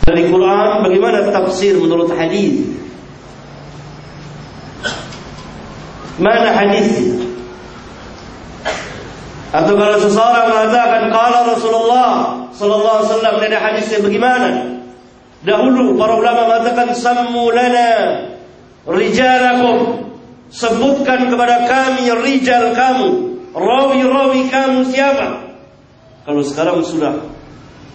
dari Quran, bagaimana tafsir menurut hadis? Mana hadisnya? Atau kalau seseorang mengatakan qala Rasulullah sallallahu alaihi wasallam, ada hadisnya bagaimana? Dahulu para ulama mengatakan sammu lana rijalakum, sebutkan kepada kami rijal kamu, rawi-rawi kamu siapa. Kalau sekarang sudah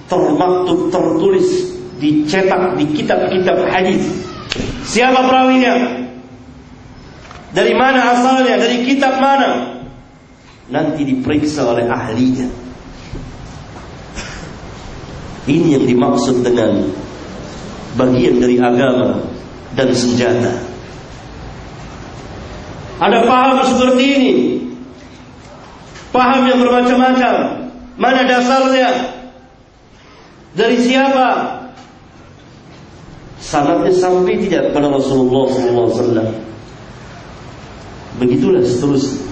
termaktub, tertulis, dicetak di kitab-kitab hadis, siapa perawinya, dari mana asalnya, dari kitab mana, nanti diperiksa oleh ahlinya. Ini yang dimaksud dengan bagian dari agama dan senjata. Ada paham seperti ini, paham yang bermacam-macam. Mana dasarnya? Dari siapa? Sanadnya sampai tidak pada Rasulullah SAW. Begitulah seterusnya.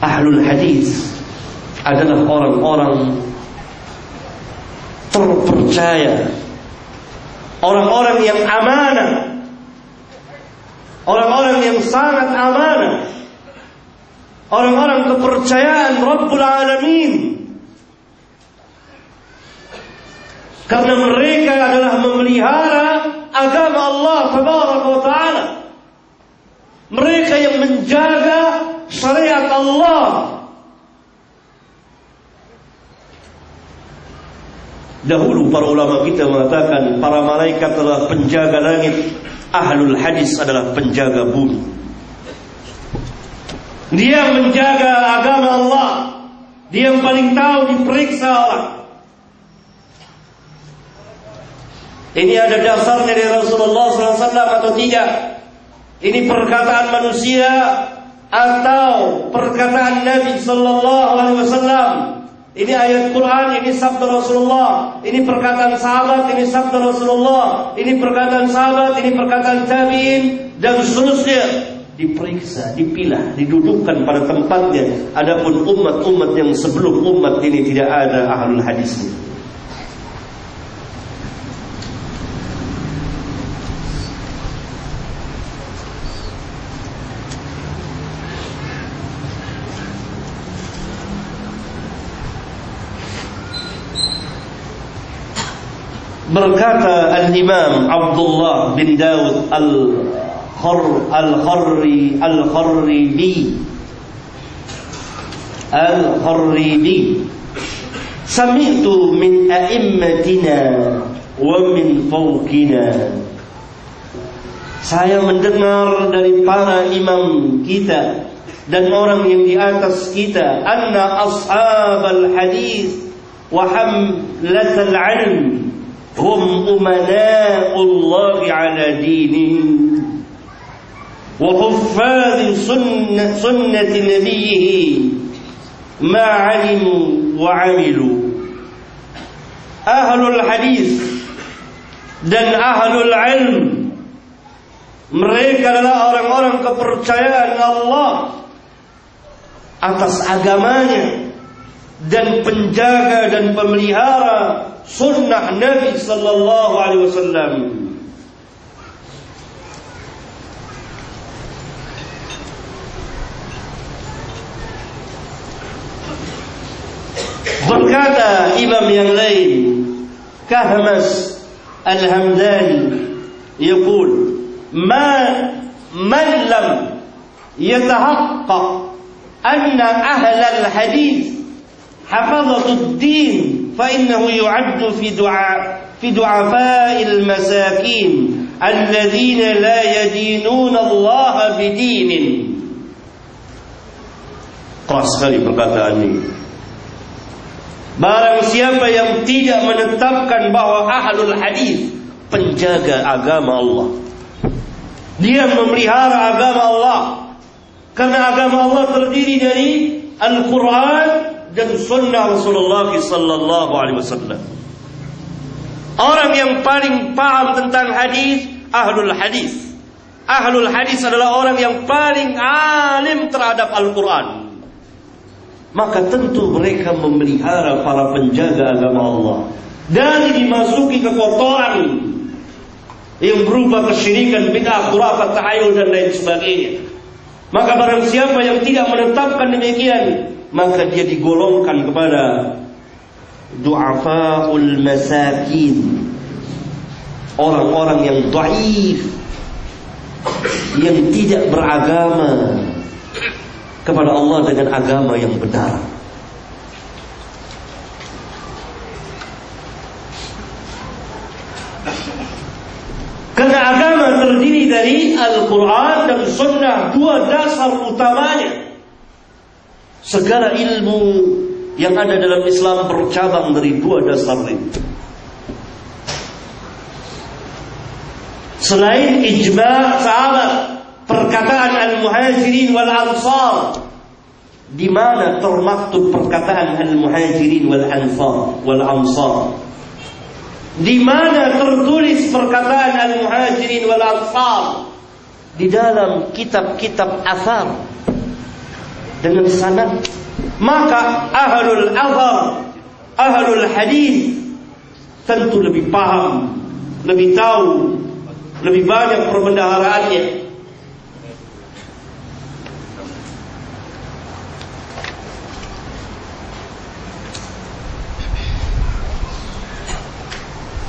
Ahlul hadis adalah orang-orang terpercaya, orang-orang yang amanah, orang-orang yang sangat amanah, orang-orang kepercayaan Rabbul Alamin. Karena mereka adalah memelihara agama Allah Tabaraka wa Ta'ala. Mereka yang menjaga syariat Allah. Dahulu para ulama kita mengatakan para malaikat adalah penjaga langit, ahlul hadis adalah penjaga bumi. Dia menjaga agama Allah, dia yang paling tahu diperiksa orang. Ini ada dasarnya dari Rasulullah SAW atau tidak? Ini perkataan manusia atau perkataan Nabi Sallallahu Alaihi Wasallam? Ini ayat Quran, ini sabda Rasulullah. Ini perkataan sahabat, ini sabda Rasulullah. Ini perkataan sahabat, ini perkataan tabi'in, dan seterusnya. Diperiksa, dipilah, didudukkan pada tempatnya. Adapun umat-umat yang sebelum umat ini tidak ada ahlul hadisnya. Berkata Al-Imam Abdullah bin Dawud Al-Kharribi, sami'tu min a'immatina wa min fawqina. Saya mendengar dari para imam kita dan orang yang di atas kita, anna ashabal hadis wa hamlatal ilm hum umana'ullahi ala dinihi wa huffadhi sunnati nabiyhi ma alimu wa amilu. Ahlul hadis dan ahlul ilm, mereka adalah orang-orang kepercayaan Allah atas agamanya dan penjaga dan pemelihara sunnah Nabi Sallallahu Alaihi Wasallam. Berkata imam yang lain, Kahmas Al-Hamdani, yaqul man lam yatahaqqaq anna ahlal hadith hafadhatud din فإنه يعد في ضعفاء المساكين الذين لا يدينون الله بدين. Keras sekali perkataan ini. Barang siapa yang tidak menetapkan bahwa ahlul hadis penjaga agama Allah, dia memelihara agama Allah, karena agama Allah terdiri dari Al-Quran dan sunnah Rasulullah Sallallahu Alaihi Wasallam. Orang yang paling paham tentang hadis, ahlul hadis. Ahlul hadis adalah orang yang paling alim terhadap Al-Quran. maka tentu mereka memelihara para penjaga agama Allah dari dimasuki kekotoran yang berupa kesyirikan, bid'ah, khurafat, tahayul dan lain sebagainya. Maka barang siapa yang tidak menetapkan demikian, maka dia digolongkan kepada du'afaul masakin, orang-orang yang dhaif, yang tidak beragama kepada Allah dengan agama yang benar. Karena agama terdiri dari Al-Quran dan Sunnah, dua dasar utamanya. Segala ilmu yang ada dalam Islam bercabang dari dua dasar itu. Selain ijma' sahabat, perkataan al-muhajirin wal ansar, di mana termaktub perkataan al-muhajirin wal ansar? Di mana tertulis perkataan al-muhajirin wal ansar? Di dalam kitab-kitab athar dengan sanad. Maka ahlul athar, ahlul hadis tentu lebih paham, lebih tahu, lebih banyak perbendaharaannya.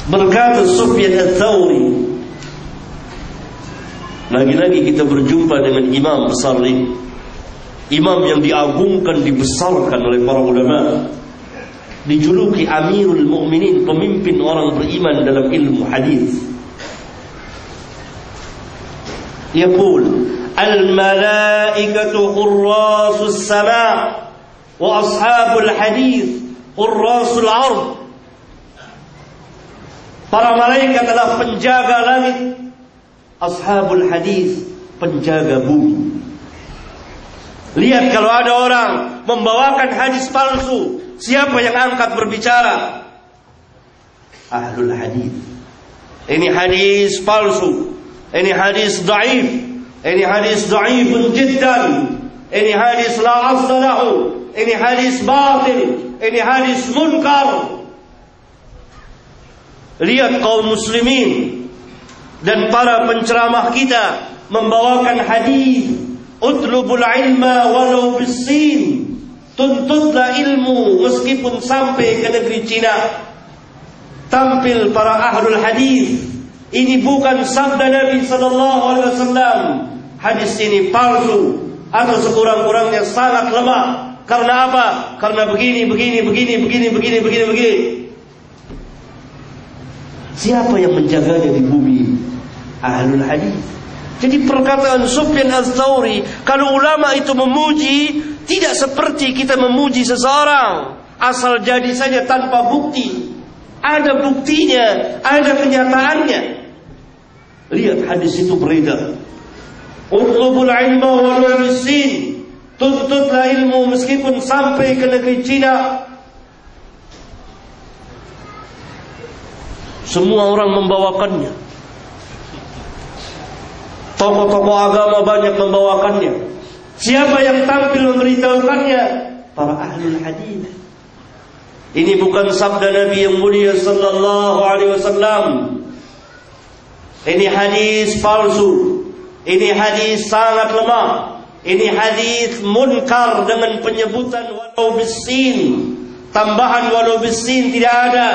Berkata Sufyan Ats-Tsauri, lagi-lagi kita berjumpa dengan imam besar ini, imam yang diagungkan, dibesarkan oleh para ulama, dijuluki Amirul Mukminin, pemimpin orang beriman dalam ilmu hadis. Yaqul al-malaikatu hurrasus sama' wa ashabul hadis hurrasul ard. Para malaikat adalah penjaga langit, ashabul hadis penjaga bumi. Lihat kalau ada orang membawakan hadis palsu, siapa yang angkat berbicara? Ahlul hadis. Ini hadis palsu, ini hadis dhaif, ini hadis dhaifun jiddan, ini hadis la asla lahu, ini hadis batil, ini hadis munkar. Lihat kaum muslimin dan para penceramah kita membawakan hadis, utlubul ilma walau bisin, tuntutlah ilmu meskipun sampai ke negeri Cina. Tampil para ahlul hadis, ini bukan sabda Nabi sallallahu alaihi wasallam. Hadis ini palsu atau sekurang-kurangnya sangat lemah. Karena apa? Karena begini. Siapa yang menjaganya di bumi? Ahlul hadis. Jadi perkataan Sufyan Ats-Tsauri, kalau ulama itu memuji, tidak seperti kita memuji seseorang asal jadi saja tanpa bukti. Ada buktinya, ada kenyataannya. Lihat hadis itu beredar. Utlubul ilma walau bisin, tuntutlah ilmu meskipun sampai ke negeri Cina. Semua orang membawakannya. Tokoh-tokoh agama banyak membawakannya. Siapa yang tampil memberitahukannya? Para ahlul hadis. Ini bukan sabda Nabi yang mulia sallallahu alaihi wasallam. Ini hadis palsu. Ini hadis sangat lemah. Ini hadis munkar dengan penyebutan walau bisin. Tambahan walau bisin tidak ada.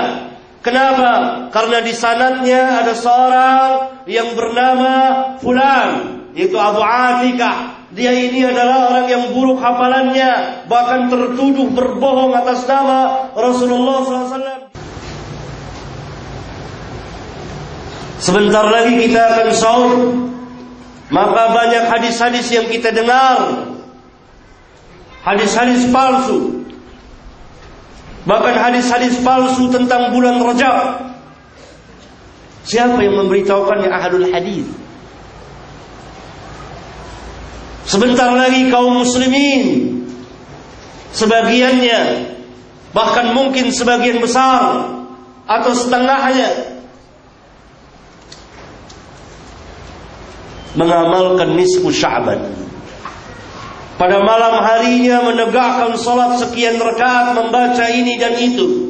Kenapa? Karena di sanadnya ada seorang yang bernama Fulan, yaitu Abu Atikah. Dia ini adalah orang yang buruk hafalannya, bahkan tertuduh berbohong atas nama Rasulullah SAW. Sebentar lagi kita akan sahur, maka banyak hadis-hadis yang kita dengar, hadis-hadis palsu. Bahkan hadis-hadis palsu tentang bulan Rajab. Siapa yang memberitahukannya? Ahlul hadis. Sebentar lagi kaum muslimin, sebagiannya, bahkan mungkin sebagian besar atau setengahnya, mengamalkan nisfu Sya'ban, pada malam harinya menegakkan salat sekian rakaat, membaca ini dan itu.